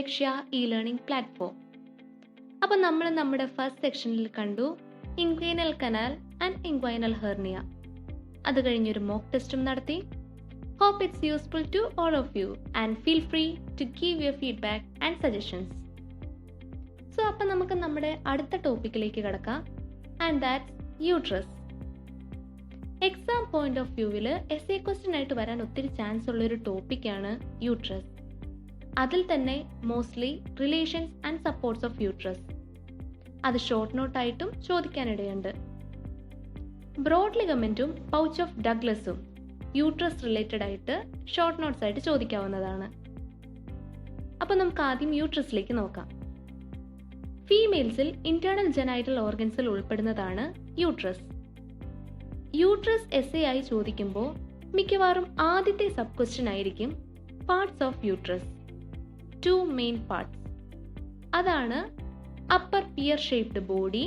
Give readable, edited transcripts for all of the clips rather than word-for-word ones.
ലക്ഷ്യ E-learning platform. അപ്പോൾ നമ്മൾ നമ്മുടെ ഫസ്റ്റ് സെക്ഷനിൽ കണ്ടു inguinal canal and inguinal hernia. അത് കഴിഞ്ഞൊരു മോക്ക് ടെസ്റ്റും നടത്തി. Hope it's useful to all of you and feel free to give your feedback and suggestions. So അപ്പോൾ നമുക്ക് നമ്മുടെ അടുത്ത ടോപ്പിക്കിലേക്ക് കടക്കാം, and that's uterus. Exam point of വ്യൂവിൽ എസ്എ ക്വസ്റ്റ്യൻ ആയിട്ട് വരാൻ ഒത്തിരി ചാൻസ് ഉള്ളൊരു ടോപ്പിക്കാണ് യൂട്രസ്. അതിൽ തന്നെ mostly relations and supports of uterus. അത് ഷോർട്ട് നോട്ടായിട്ടും ചോദിക്കാനിടയുണ്ട്. ബ്രോഡ് ലിഗമെന്റും പൗച്ച് ഓഫ് ഡഗ്ലസും യൂട്രസ് റിലേറ്റഡ് ആയിട്ട് ഷോർട്ട് നോട്ട്സ് ആയിട്ട് ചോദിക്കാവുന്നതാണ്. അപ്പോൾ നമുക്ക് ആദ്യം യൂട്രസിലേക്ക് നോക്കാം. ഫീമെയിൽസിൽ ഇന്റേണൽ ജെനൈറ്റൽ ഓർഗൻസിൽ ഉൾപ്പെടുന്നതാണ് യൂട്രസ്. യൂട്രസ് എസ്എ ആയി ചോദിക്കുമ്പോൾ മിക്കവാറും ആദ്യത്തെ സബ് ക്വസ്റ്റ്യൻ ആയിരിക്കും parts of uterus. 2 main parts. അതാണ് upper pear shaped body,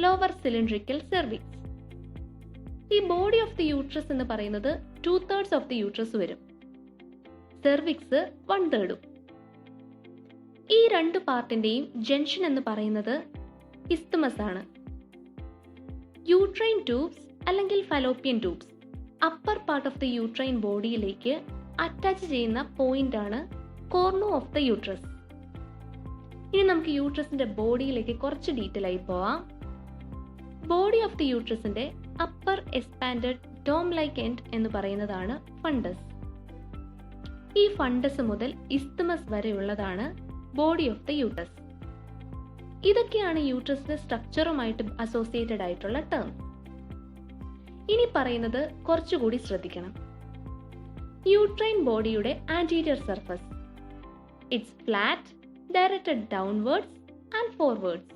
lower cylindrical cervix. ഈ ബോഡി ഓഫ് ദി യൂട്രസ് എന്ന് പറയുന്നത് 2/3 ഓഫ് ദി യൂട്രസ് വരും, സെർവിക്സ് 1/3. ഈ രണ്ട് പാർട്ടിന്റെയും ജംഗ്ഷൻ എന്ന് പറയുന്നത് ഇസ്തമസ് ആണ്. യൂട്രൈൻ ട്യൂബ്സ് അല്ലെങ്കിൽ fallopian tubes upper part of the uterine ബോഡിയിലേക്ക് അറ്റാച്ച് ചെയ്യുന്ന പോയിന്റ് ആണ് കോർണു ഓഫ് ദ യൂട്രസ്. ഇനി നമുക്ക് യൂട്രസിന്റെ ബോഡിയിലേക്ക് കുറച്ച് ഡീറ്റെയിൽ ആയി പോവാം. ബോഡി ഓഫ് ദി യൂട്രസിന്റെ upper expanded dome like end എന്ന് പറയുന്നതാണ് ഫണ്ടസ്. ഈ ഫണ്ടസ് മുതൽ ഇസ്തമസ് വരെയുള്ളതാണ് ബോഡി ഓഫ് ദ യൂട്രസ്. ഇതൊക്കെയാണ് യൂട്രസിന്റെ സ്ട്രക്ചറുമായിട്ട് അസോസിയേറ്റഡ് ആയിട്ടുള്ള ടേം. ഇനി പറയുന്നത് കുറച്ചുകൂടി ശ്രദ്ധിക്കണം. യൂട്രൈൻ ബോഡിയുടെ anterior surface, its flat, directed downwards and forwards.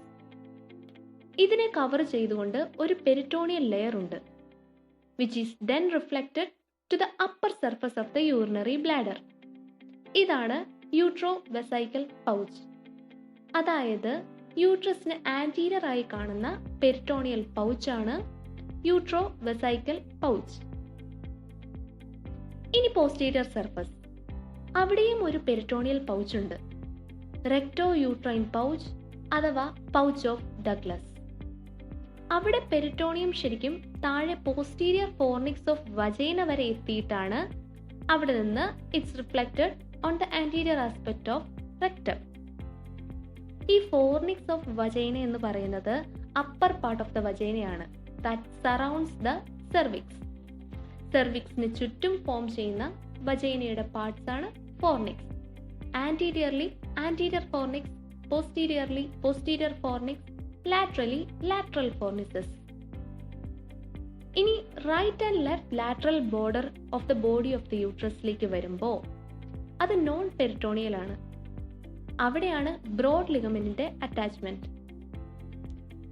ഇതിനെ കവർ ചെയ്തുകൊണ്ട് ഒരു പെരിറ്റോണിയൽ ലെയർ ഉണ്ട്, which is then reflected to the upper surface of the urinary bladder. ഇതാണ് യൂട്രോ വെസൈക്കൽ പൗച്ച്. അതായത് യൂട്രസിന് ആന്റീരിയർ ആയി കാണുന്ന പെരിറ്റോണിയൽ പൗച്ചാണ് യൂട്രോ വെസൈക്കൽ പൗച്ച്. ഇനി പോസ്റ്റീരിയർ സർഫസ്, അവിടെയും ഒരു പെരിറ്റോണിയൽ പൗച്ച് ഉണ്ട്, റെക്ടോ യൂട്രൈൻ പൗച്ച് അഥവാ പൗച്ച് ഓഫ് ഡഗ്ലസ്. അവിടെ പെരിറ്റോണിയം ശരിക്കും താഴെ പോസ്റ്റീരിയർ ഫോർണിക്സ് ഓഫ് വജൈന വരെ എത്തിയിട്ടാണ് അവിടെ നിന്ന് it's reflected on the anterior aspect of rectum. ഈ ഫോർണിക്സ് ഓഫ് വജൈന എന്ന് പറയുന്നത് അപ്പർ പാർട്ട് ഓഫ് ദ വജൈനയാണ്, ദാറ്റ് സറൗണ്ട്സ് ദ സെർവിക്സ്. സെർവിക്സിന് ചുറ്റും ഫോം ചെയ്യുന്ന വജൈനയുടെ പാർട്സ് ആണ് fornix. Anteriorly anterior fornix, posteriorly posterior fornix, laterally lateral fornices. ഇനി right and left lateral border of the body of the യൂട്രസിലേക്ക് വരുമ്പോൾ അത് നോൺ പെരിറ്റോണിയൽ ആണ്. അവിടെയാണ് ബ്രോഡ് ലിഗമെന്റിന്റെ അറ്റാച്ച്മെന്റ്.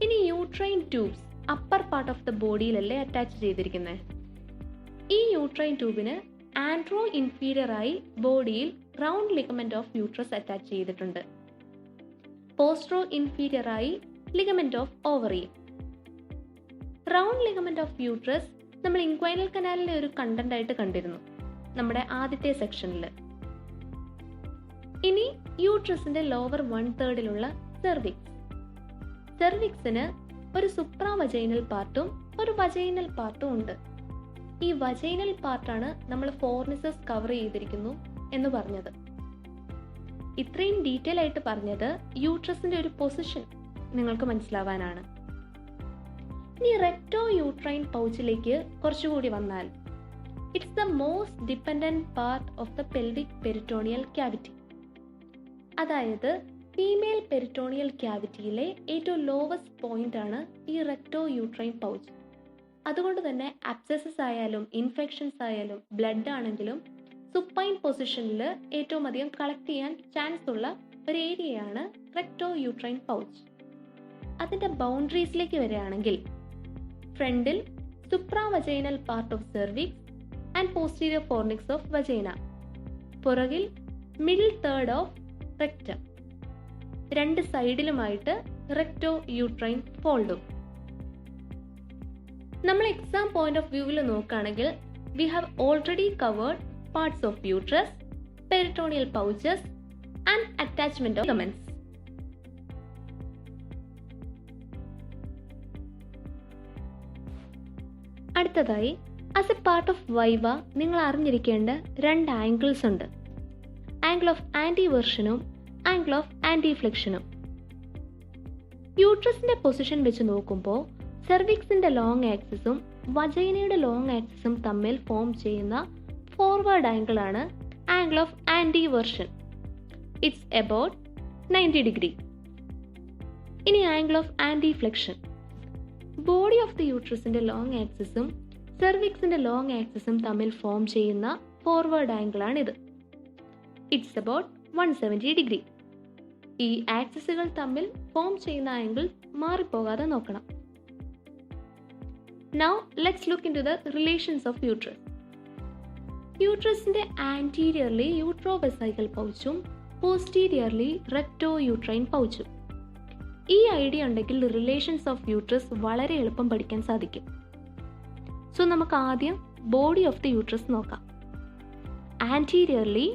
ഇനി uterine tubes upper part of the ബോഡിയിലല്ലേ attach ചെയ്തിരിക്കുന്നത്. ഈ യൂട്രൈൻ ട്യൂബിന് ആൻഡ്രോ ഇൻഫീരിയർ ആയി ബോഡിയിൽ round ligament of uterus attach ചെയ്തിട്ടുണ്ട്, പോസ്ട്രോ ഇൻഫീരിയർ ആയി ligament of ovary. Round ligament of uterus നമ്മൾ ഇൻഗ്വൈനൽ കനാലിലെ ഒരു കണ്ടന്റ് ആയിട്ട് കണ്ടിരുന്നു നമ്മുടെ ആദ്യത്തെ സെക്ഷനിൽ. ഇനി യൂട്രസിന്റെ ലോവർ 1/3 സെർവിക്സ്. സെർവിക്സിന് ഒരു സുപ്രാ വജൈനൽ പാർട്ടും ഒരു വജൈനൽ പാർട്ടും ഉണ്ട്. ഈ വജൈനൽ പാർട്ടാണ് നമ്മൾ ഫോർണിസസ് കവർ ചെയ്തിരിക്കുന്നു എന്ന് പറഞ്ഞത്. ഇത്രയും ഡീറ്റെയിൽ ആയിട്ട് പറഞ്ഞത് യൂട്രസിന്റെ ഒരു പൊസിഷൻ നിങ്ങൾക്ക് മനസ്സിലാവാനാണ്. ഇനി റെക്ടോ യൂട്രൈൻ പൗച്ചിലേക്ക് കുറച്ചുകൂടി വന്നാൽ, it's the most dependent part of the pelvic peritoneal cavity. അതായത് ഫീമെയിൽ പെരിറ്റോണിയൽ ക്യാവിറ്റിയിലെ ഏറ്റവും ലോവസ്റ്റ് പോയിന്റ് ആണ് ഈ റെക്ടോ യൂട്രൈൻ പൗച്ച്. അതുകൊണ്ട് തന്നെ അബ്സെസസ് ആയാലും ഇൻഫെക്ഷൻസ് ആയാലും ബ്ലഡ് ആണെങ്കിലും സുപ്പൈൻ പൊസിഷനിൽ ഏറ്റവും അധികം കളക്ട് ചെയ്യാൻ ചാൻസ് ഉള്ള ഒരു ഏരിയയാണ് റെക്ടോ യൂട്രൈൻ പൗച്ച്. അതിന്റെ ബൗണ്ടറീസിലേക്ക് വരികയാണെങ്കിൽ ഫ്രണ്ടിൽ supra vaginal part of cervix and posterior fornix of vagina, പുറകിൽ മിഡിൽ തേർഡ് ഓഫ് റെക്ടം, രണ്ട് സൈഡിലുമായിട്ട് റെക്ടോ യൂട്രൈൻ ഫോൾഡും. നമ്മൾ എക്സാം പോയിന്റ് ഓഫ് വ്യൂവിൽ നോക്കുകയാണെങ്കിൽ we have already covered parts of uterus, peritoneal pouches and attachment of ligaments. അടുത്തതായി as a part of viva നിങ്ങൾ അറിഞ്ഞിരിക്കേണ്ട 2 angles ഉണ്ട്. ആംഗിൾ ഓഫ് ആൻറ്റിവേർഷനും ആംഗിൾ ഓഫ് ആൻറ്റിഫ്ലെക്ഷനും. യൂട്രസിന്റെ പൊസിഷൻ വെച്ച് നോക്കുമ്പോൾ സെർവിക്സിന്റെ ലോങ് ആക്സിസും വജൈനയുടെ ലോങ് ആക്സിസും തമ്മിൽ ഫോം ചെയ്യുന്ന ഫോർവേഡ് ആംഗിൾ ആണ് angle of anteversion. It's about 90 degree. ഇനി angle of anteflexion. Body of the യൂട്രസിന്റെ ലോങ് ആക്സിസും സെർവിക്സിന്റെ ലോങ് ആക്സിസും തമ്മിൽ ഫോം ചെയ്യുന്ന ഫോർവേഡ് ആംഗിൾ ആണിത്. It's about 170 degree. ഈ ആക്സിസുകൾ തമ്മിൽ ഫോം ചെയ്യുന്ന ആംഗിൾ മാറിപ്പോകാതെ നോക്കണം. Now let's look into the relations of uterus. യൂട്രസിന്റെ ആന്റീരിയർലി യൂട്രോവെസൈക്കൽ പൗച്ചും പോസ്റ്റീരിയർലി റെക്ടോയൂട്രൈൻ പൗച്ചും. ഈ ഐഡിയ ഉണ്ടെങ്കിൽ റിലേഷൻസ് ഓഫ് യൂട്രസ് വളരെ എളുപ്പം പഠിക്കാൻ സാധിക്കും. സോ നമുക്ക് ആദ്യം ബോഡി ഓഫ് ദി യൂട്രസ് നോക്കാം. ആന്റീരിയർലി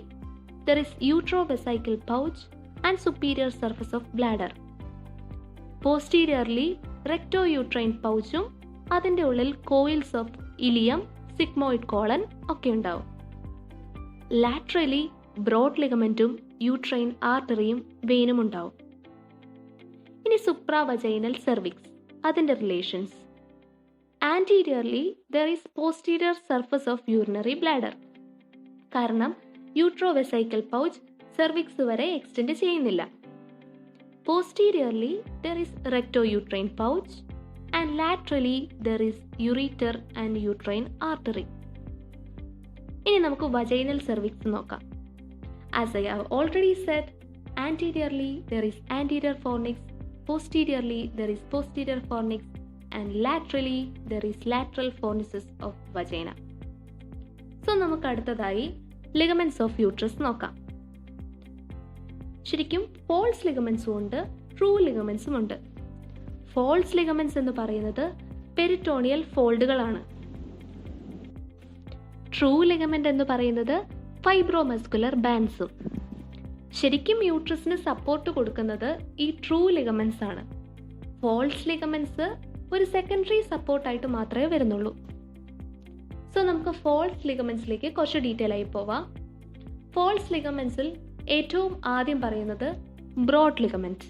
there is utrovesical pouch and superior surface of bladder. Posteriorly rectouterine pouchും അതിൻ്റെ ഉള്ളിൽ coils of ileum, sigmoid colon ഒക്കെ ഉണ്ടാവും. ലാറ്ററലി ബ്രോഡ് ലിഗമെന്റും യൂട്രൈൻ ആർട്ടറിയും വെയിനും ഉണ്ടാവും. ഇനി സുപ്രാവജൈനൽ സെർവിക്സ്, അതിൻ്റെ relations. Anteriorly there is posterior surface of urinary bladder. കാരണം യൂട്രോവെസൈക്കൽ പൗച്ച് സെർവിക്സ് വരെ എക്സ്റ്റെൻഡ് ചെയ്യുന്നില്ല. Posteriorly there is rectouterine pouch and laterally there is ureter and uterine artery. ഇനി നമുക്ക് വജൈനൽ സെർവിക്സ് നോക്കാം. As I have already said, anteriorly there is anterior fornix, posteriorly there is posterior fornix and laterally there is lateral fornices of vagina. So നമുക്ക് അടുത്തതായി ligaments of uterus നോക്കാം. ശരിക്കും false ligaments ഉണ്ട്, true ligaments ഉണ്ട്. False ligaments എന്ന് പറയുന്നത് peritoneal ഫോൾഡുകളാണ്. True ligament എന്ന് പറയുന്നത് ഫൈബ്രോമസ്കുലർ ബാൻഡ്സും. ശരിക്കും യൂട്രസിന് സപ്പോർട്ട് കൊടുക്കുന്നത് ഈ ട്രൂ ലിഗമെന്റ്സ് ആണ്. ഫോൾസ് ലിഗമെന്റ്സ് ഒരു സെക്കൻഡറി സപ്പോർട്ടായിട്ട് മാത്രമേ വരുന്നുള്ളൂ. സോ നമുക്ക് ഫോൾസ് ലിഗമെന്റ്സിലേക്ക് കുറച്ച് ഡീറ്റെയിൽ ആയി പോവാം. ഫോൾസ് ലിഗമെന്റ്സിൽ ഏറ്റവും ആദ്യം പറയുന്നത് ബ്രോഡ് ലിഗമെന്റ്.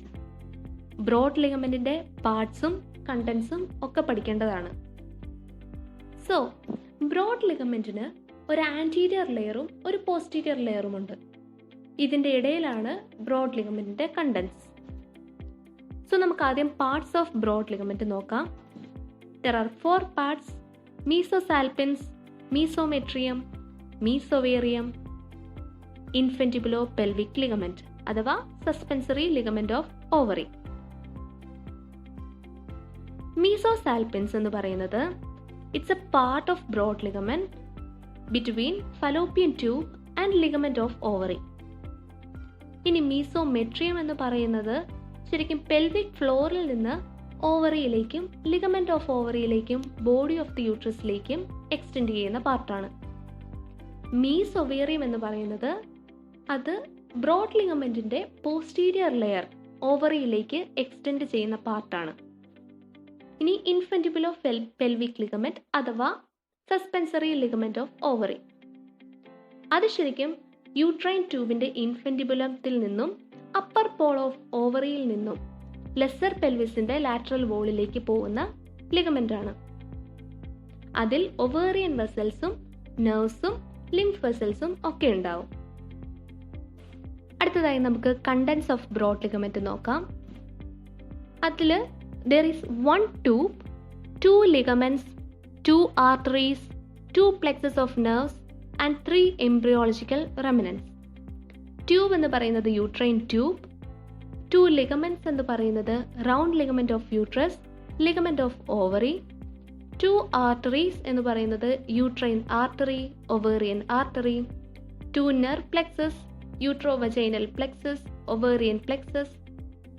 ബ്രോഡ് ലിഗമെന്റിന്റെ പാർട്സും കണ്ടൻസും ഒക്കെ പഠിക്കേണ്ടതാണ്. സോ ബ്രോഡ് ലിഗമെന്റിന് ഒരു ആന്റീരിയർ ലെയറും ഒരു പോസ്റ്റീരിയർ ലെയറും ഉണ്ട്. ഇതിന്റെ ഇടയിലാണ് ബ്രോഡ് ലിഗമെന്റിന്റെ കണ്ടൻസ്. സോ നമുക്ക് ആദ്യം പാർട്സ് ഓഫ് ബ്രോഡ് ലിഗമെന്റ് നോക്കാം. There are 4 parts: mesosalpinx, mesometrium, mesovarium, infundibulo pelvic ligament അഥവാ suspensory ligament of ovary. Mesosalpinx എന്ന് പറയുന്നത് it's a part of broad ligament between fallopian tube and ligament of ovary. ഇനി mesometrium എന്ന് പറയുന്നത് ശരിക്കും pelvic ഫ്ലോറിൽ നിന്ന് ഓവറിയിലേക്കും ലിഗമെന്റ് ഓഫ് ഓവറിയിലേക്കും ബോഡി ഓഫ് ദി യൂട്രസിലേക്കും എക്സ്റ്റെൻഡ് ചെയ്യുന്ന പാർട്ടാണ്. മീസോവേറിയം എന്ന് പറയുന്നത് അത് ബ്രോഡ് ലിഗമെന്റിന്റെ പോസ്റ്റീരിയർ ലെയർ ഓവറിയിലേക്ക് എക്സ്റ്റെൻഡ് ചെയ്യുന്ന പാർട്ടാണ്. ഇനി ഇൻഫെന്റിബുലോ പെൽവിക് ലിഗമെന്റ് അഥവാ സസ്പെൻസറി ലിഗമെന്റ് ഓഫ് ഓവറി, അത് ശരിക്കും യൂട്രൈൻ ട്യൂബിന്റെ ഇൻഫെന്റിബുലത്തിൽ നിന്നും അപ്പർ പോൾ ഓഫ് ഓവറിയിൽ നിന്നും ലെസർ പെൽവിസിന്റെ ലാറ്ററൽ വോളിലേക്ക് പോകുന്ന ലിഗമെന്റ് ആണ്. അതിൽ ഒവേറിയൻ വെസൽസും നെർവ്സും ലിംഫ് വെസൽസും ഒക്കെ ഉണ്ടാവും. അടുത്തതായി നമുക്ക് കണ്ടൻസ് ഓഫ് ബ്രോഡ് ലിഗമെന്റ് നോക്കാം. അതിൽ there is 1 tube, 2 ligaments, 2 arteries, 2 plexus of nerves and 3 embryological remnants. Tube എന്ന് പറയുന്നത് യൂട്രൈൻ ട്യൂബ്, 2 ligaments എന്ന് പറയുന്നത് round ligament of uterus, ligament of ovary, 2 arteries എന്ന് പറയുന്നത് uterine artery, ovarian artery, 2 nerve plexus, uterovaginal plexus, ovarian plexus,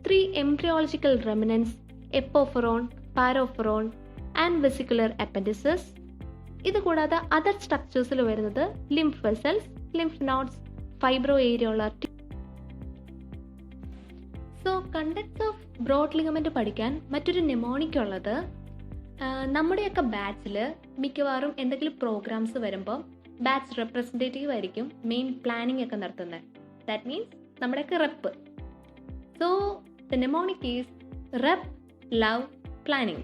3 embryological remnants, epoophoron, paroophoron and vesicular appendices. ഇത് കൂടാതെ other സ്ട്രക്ചേഴ്സിൽ വരുന്നത് lymph vessels, lymph nodes, fibro areolar so contents of broad ligament പഠിക്കാൻ മറ്റൊരു നെമോണിക് ഉള്ളത്, നമ്മുടെയൊക്കെ ബാച്ചിൽ മിക്കവാറും എന്തെങ്കിലും പ്രോഗ്രാംസ് വരുമ്പോൾ ബാച്ച് റെപ്രസെൻറ്റേറ്റീവ് ആയിരിക്കും മെയിൻ പ്ലാനിങ് ഒക്കെ നടത്തുന്നത്. ദാറ്റ് മീൻസ് നമ്മുടെയൊക്കെ rep. So the mnemonic is rep, love, planning.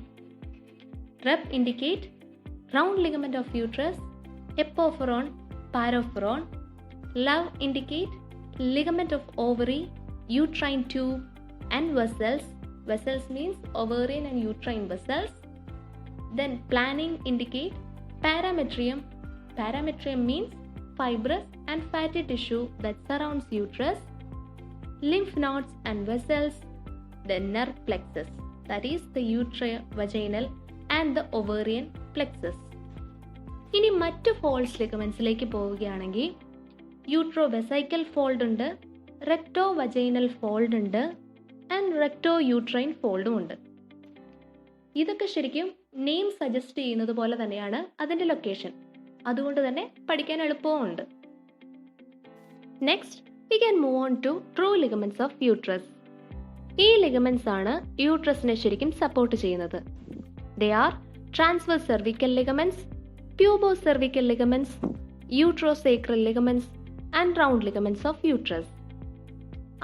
Rep indicate round ligament of uterus, epoophoron, paroophoron. Love indicate ligament of ovary, uterine tube and vessels. Vessels means ovarian and uterine vessels. Then planning indicate parametrium. Parametrium means fibrous and fatty tissue that surrounds uterus, lymph nodes and vessels. The nerve plexus, that is the uterovaginal and the ovarian plexus. ഇനി മറ്റ് false ലിഗമെന്റ്സിലേക്ക് പോവുകയാണെങ്കിൽ യൂട്രോവെസൈക്കൽ fold ഉണ്ട്, റെക്ടോ vaginal fold ഉണ്ട്, and റെക്ടോ uterine ഫോൾഡും ഉണ്ട്. ഇതൊക്കെ ശരിക്കും name suggest ചെയ്യുന്നത് പോലെ തന്നെയാണ് അതിൻ്റെ ലൊക്കേഷൻ. അതുകൊണ്ട് തന്നെ പഠിക്കാൻ എളുപ്പവും ഉണ്ട്. Next we can move on to true ligaments of uterus. ഈ ലിഗമെന്റ്സ് ആണ് യൂട്രസിനെ ശരിക്കും സപ്പോർട്ട് ചെയ്യുന്നത്. They are transverse cervical ligaments, pubo cervical ligaments, uterosacral ligaments and round ligaments of uterus.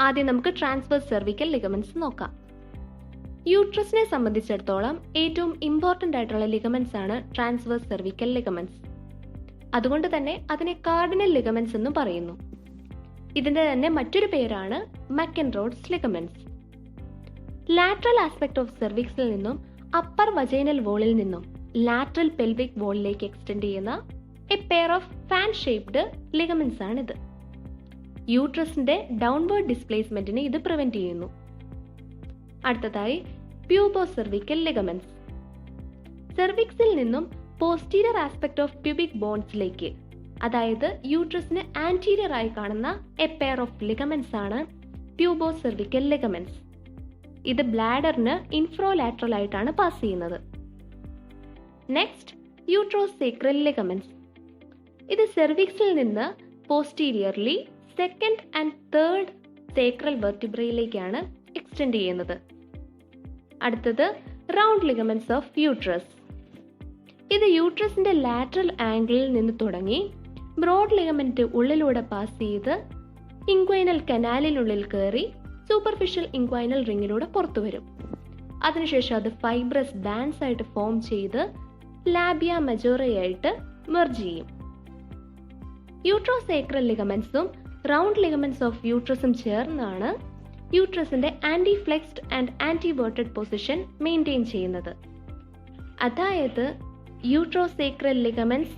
ആദ്യം നമുക്ക് ട്രാൻസ്വേഴ്സ് സെർവിക്കൽ ലിഗമെന്റ്സ് നോക്കാം. യൂട്രസിനെ സംബന്ധിച്ചിടത്തോളം ഏറ്റവും ഇമ്പോർട്ടൻ്റ് ആയിട്ടുള്ള ലിഗമെന്റ്സ് ആണ് ട്രാൻസ്വേഴ്സ് സെർവിക്കൽ ലിഗമെന്റ്സ്. അതുകൊണ്ട് തന്നെ അതിനെ കാർഡിനൽ ലിഗമെന്റ്സ് എന്നും പറയുന്നു. ഇതിന്റെ തന്നെ മറ്റൊരു പേരാണ് മക്കൻറോഡ്സ് ലിഗമെന്റ്സ്. ലാറ്ററൽ ആസ്പെക്ട് ഓഫ് സെർവിക്സിൽ നിന്നും അപ്പർ വജൈനൽ വോളിൽ നിന്നും ലാറ്ററൽ പെൽവിക് വോളിലേക്ക് എക്സ്റ്റെൻഡ് ചെയ്യുന്ന A pair of fan shaped ligaments ആണിത്. യൂട്രസിന്റെ ഡൗൺവേർഡ് ഡിസ്പ്ലേസ്മെന്റിനെ ഇത് പ്രിവെന്റ് ചെയ്യുന്നു. അടുത്തതായി പ്യൂബോ സെർവിക്കൽ ലിഗമെന്റ്സ്. സെർവിക്സിൽ നിന്നും പോസ്റ്റീരിയർ ആസ്പെക്ട് ഓഫ് പ്യൂബിക് ബോൺസിലേക്ക്, അതായത് യൂട്രസിന് ആന്റീരിയർ ആയി കാണുന്ന എ പെയർ ഓഫ് ലിഗമെന്റ്സ് ആണ് പ്യൂബോ സെർവിക്കൽ ലിഗമെന്റ്സ്. ഇത് ബ്ലാഡറിന് ഇൻഫ്രോലാറ്ററൽ ആയിട്ടാണ് പാസ് ചെയ്യുന്നത്. Next uterosacral ligaments. ഇത് സെർവിക്സിൽ നിന്ന് posteriorly second and third sacral വെർട്ടിബ്രയിലേക്കാണ് എക്സ്റ്റെൻഡ് ചെയ്യുന്നത്. അടുത്തത് റൗണ്ട് ലിഗമെന്റ്സ് ഓഫ് യൂട്രസ്. ഇത് യൂട്രസിന്റെ ലാറ്ററൽ ആംഗിളിൽ നിന്ന് തുടങ്ങി ബ്രോഡ് ലിഗമെന്റ് ഉള്ളിലൂടെ പാസ് ചെയ്ത് ഇൻഗ്വൈനൽ കനാലിനുള്ളിൽ കയറി സൂപ്പർഫിഷ്യൽ ഇൻഗ്വൈനൽ റിങ്ങിലൂടെ പുറത്തു വരും. അതിനുശേഷം അത് ഫൈബ്രസ് ബാൻഡ്സ് ആയിട്ട് ഫോം ചെയ്ത് ലാബിയ മജോറയായിട്ട് മെർജ് ചെയ്യും. യൂട്രോസേക്രൽ ലിഗമെന്റ്സും റൗണ്ട് ലിഗമെന്റ്സ് ഓഫ് യൂട്രസും ചേർന്നാണ് യൂട്രസിന്റെ ആന്റിഫ്ലെക്സ്ഡ് ആൻഡ് ആന്റിവേർട്ടഡ് പൊസിഷൻ മെയിൻറ്റെയിൻ ചെയ്യുന്നത്. അതായത് യൂട്രോസേക്രൽ ലിഗമെന്റ്സ്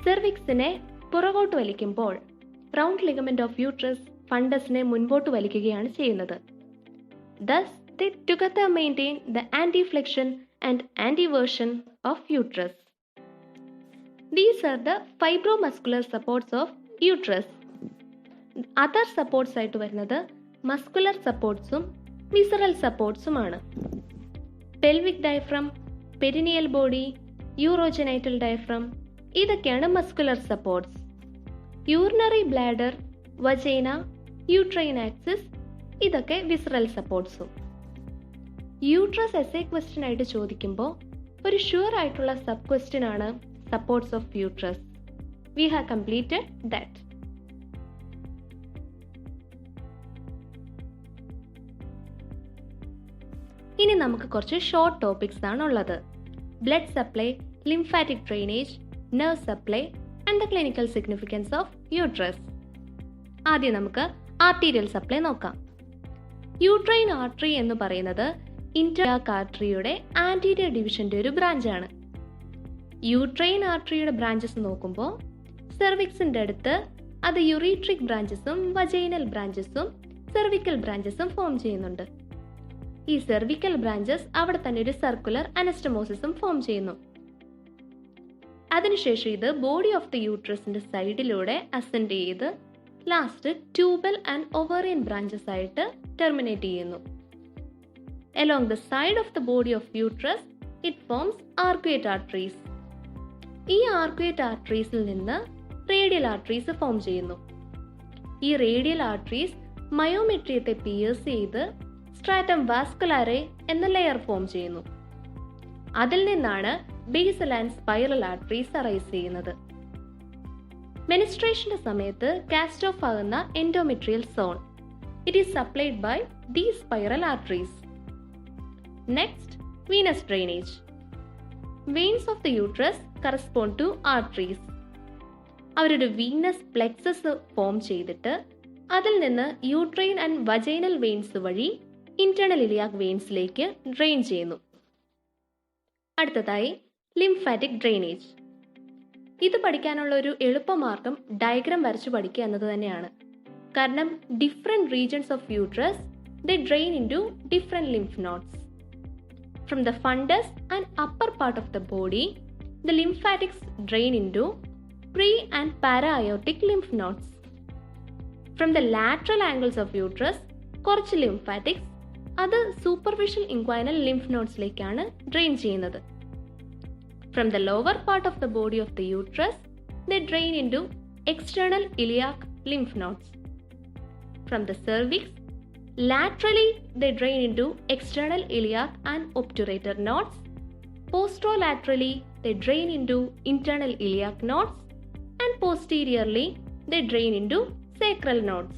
സെർവിക്സിനെ പുറകോട്ട് വലിക്കുമ്പോൾ റൗണ്ട് ലിഗമെന്റ് ഓഫ് യൂട്രസ് ഫണ്ടസിനെ മുൻപോട്ട് വലിക്കുകയാണ് ചെയ്യുന്നത്. Thus, they together maintain the anti-flexion and anti-version of uterus. These are the fibromuscular supports of uterus. Other supports ആയിട്ട് വരുന്നത് മസ്കുലർ സപ്പോർട്ട്സും വിസറൽ സപ്പോർട്ട്സുമാണ്. Pelvic diaphragm, perineal body, urogenital diaphragm ഇതൊക്കെയാണ് muscular supports. Urinary bladder, vagina, uterine axis ഇതൊക്കെ visceral സപ്പോർട്ട്സും. Uterus essay question ആയിട്ട് ചോദിക്കുമ്പോൾ ഒരു ഷുവർ ആയിട്ടുള്ള സബ് ക്വസ്റ്റ്യൻ ആണ് supports of uterus. We have completed that. ഇനി നമുക്ക് കുറച്ച് ഷോർട്ട് ടോപ്പിക്സ് ആണ് ഉള്ളത്. Blood supply, lymphatic drainage, nerve supply and the clinical significance of uterus. ആദ്യം നമുക്ക് ആർട്ടീരിയൽ സപ്ലൈ നോക്കാം. യൂട്രൈൻ ആർട്ടറി എന്ന് പറയുന്നത് ഇന്റർകാ ആർട്ടറിയുടെ ആന്റീരിയർ ഡിവിഷന്റെ ഒരു ബ്രാഞ്ചാണ്. യൂട്രൈൻ ആർട്ടറിയുടെ ബ്രാഞ്ചസ് നോക്കുമ്പോൾ സെർവിക്സിന്റെ അടുത്ത് അത് യുറീട്രിക് ബ്രാഞ്ചസും വജൈനൽ ബ്രാഞ്ചസും സെർവിക്കൽ ബ്രാഞ്ചസും ഫോം ചെയ്യുന്നുണ്ട്. ഈ സെർവിക്കൽ ബ്രാഞ്ചസ് അവിടെ തന്നെ ഒരു സർക്കുലർ അനസ്റ്റമോസിസും ഫോം ചെയ്യുന്നു. അതിനുശേഷം ഇത് ബോഡി ഓഫ് ദി യൂട്രസിന്റെ സൈഡിലൂടെ അസെൻഡ് ചെയ്ത് last tubal and ovarian branches ആയിട്ട് ടെർമിനേറ്റ് ചെയ്യുന്നു. Along the side of the body of uterus, it forms arcuate arteries. ഈ ആർക്വേറ്റ് ആർട്ടറീസിൽ നിന്ന് റേഡിയൽ ആർട്ടറീസ് ഫോം ചെയ്യുന്നു. ഈ റേഡിയൽ ആർട്ടറീസ് മയോമെട്രിയത്തെ പിയേഴ്സ് ചെയ്ത് സ്ട്രാറ്റം വാസ്കുലാരെ എന്ന ലെയർ ഫോം ചെയ്യുന്നു. അതിൽ നിന്നാണ് basal and spiral arteries arise ചെയ്യുന്നത്. മെനിസ്ട്രേഷന്റെ സമയത്ത് കാസ്റ്റ് ഓഫ് ആകുന്ന endometrial zone, it is supplied by the spiral arteries. Next, venous drainage. Veins of the uterus correspond to arteries. അവരൊരു വീനസ് പ്ലെക്സസ് ഫോം ചെയ്തിട്ട് അതിൽ നിന്ന് യൂട്രൈൻ ആൻഡ് വജൈനൽ വെയിൻസ് വഴി internal iliac വെയിൻസിലേക്ക് ഡ്രെയിൻ ചെയ്യുന്നു. അടുത്തതായി lymphatic drainage. ഇത് പഠിക്കാനുള്ള ഒരു എളുപ്പമാർഗം ഡയഗ്രാം വരച്ചു പഠിക്കുക എന്നത് തന്നെയാണ്. കാരണം different regions of uterus they drain into different lymph nodes. From the fundus and upper part of the body the lymphatics drain into pre- and para-aortic lymph nodes. From the lateral angles of uterus, കുറച്ച് lymphatics അത് superficial inguinal lymph nodes-ലേക്കാണ് drain ചെയ്യുന്നത്. From the lower part of the body of the uterus, they drain into external iliac lymph nodes. From the cervix, laterally they drain into external iliac and obturator nodes. Posterolaterally, they drain into internal iliac nodes, and posteriorly, they drain into sacral nodes.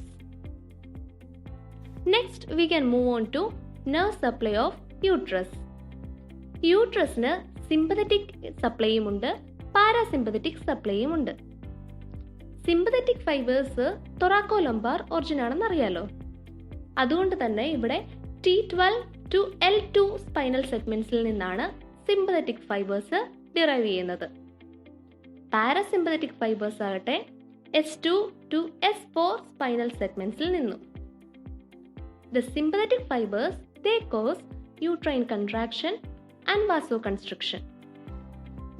Next, we can move on to nerve supply of uterus. യൂട്രസിന് sympathetic സപ്ലൈയും ഉണ്ട്, parasympathetic സപ്ലൈയും ഉണ്ട്. Sympathetic fibres തൊറാക്കോലംബാർ origin ആണെന്ന് അറിയാലോ. അതുകൊണ്ട് തന്നെ ഇവിടെ T12 to L2 spinal സെഗ്മെന്റ്സിൽ നിന്നാണ് സിമ്പതറ്റിക് ഫൈബേഴ്സ് ഡിറൈവ് ചെയ്യുന്നത്. പാരാസിമ്പതറ്റിക് ഫൈബേഴ്സ് ആകട്ടെ S2 to S4 സ്പൈനൽ സെഗ്മെന്റ്സിൽ നിന്നും. The sympathetic fibers, they cause uterine contraction and vasoconstriction,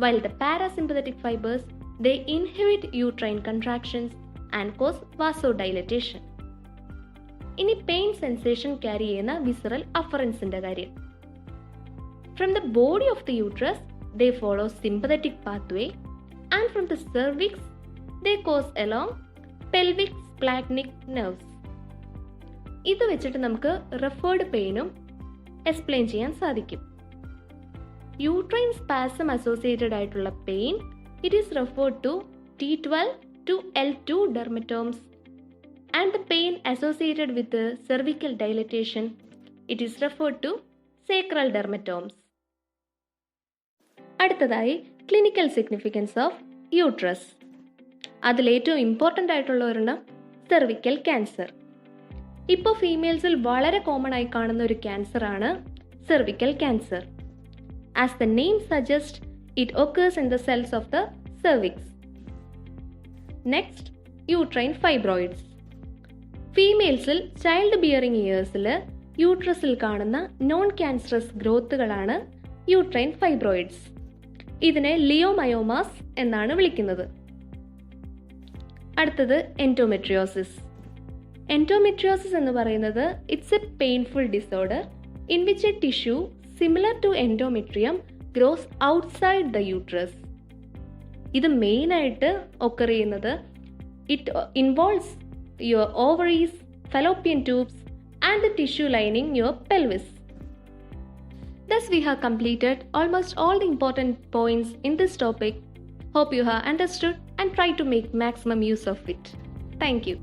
while the parasympathetic fibers, they inhibit uterine contractions and cause vasodilatation. ഇനി pain sensation carry ചെയ്യുന്ന visceral അഫറൻസിന്റെ കാര്യം. From the body of the uterus, they follow sympathetic pathway, and from the cervix, they cause along pelvic splanchnic nerves. ഇത് വെച്ചിട്ട് നമുക്ക് referred പെയിനും explain ചെയ്യാൻ സാധിക്കും. Uterine spasm associated ആയിട്ടുള്ള pain, it is referred to T12 to L2 dermatomes, and the pain associated with the cervical dilatation, it is referred to sacral dermatomes. അടുത്തതായി clinical significance of uterus. അതിലേറ്റവും important ആയിട്ടുള്ള ഒരെണ്ണം cervical cancer. ഇപ്പോൾ ഫീമെയിൽസിൽ വളരെ common ആയി കാണുന്ന ഒരു cancer ആണ് cervical cancer. As the name suggest, it occurs in the cells of the cervix. Next, uterine fibroids. ഫീമെയിൽസിൽ ചൈൽഡ് ബിയറിംഗ് ഇയേഴ്സിൽ യൂട്രസിൽ കാണുന്ന നോൺ ക്യാൻസറസ് ഗ്രോത്തുകളാണ് യൂട്രൈൻ ഫൈബ്രോയിഡ്സ്. ഇതിനെ ലിയോമയോമാസ് എന്നാണ് വിളിക്കുന്നത്. അടുത്തത് എൻഡോമെട്രിയോസിസ്. എൻഡോമെട്രിയോസിസ് എന്ന് പറയുന്നത് it's a painful disorder in which a tissue similar to endometrium grows outside the uterus. ഇത് മെയിനായിട്ട് ഒക്കർ ചെയ്യുന്നത് it involves your ovaries, fallopian tubes, and the tissue lining your pelvis. Thus, we have completed almost all the important points in this topic. Hope you have understood and try to make maximum use of it. Thank you.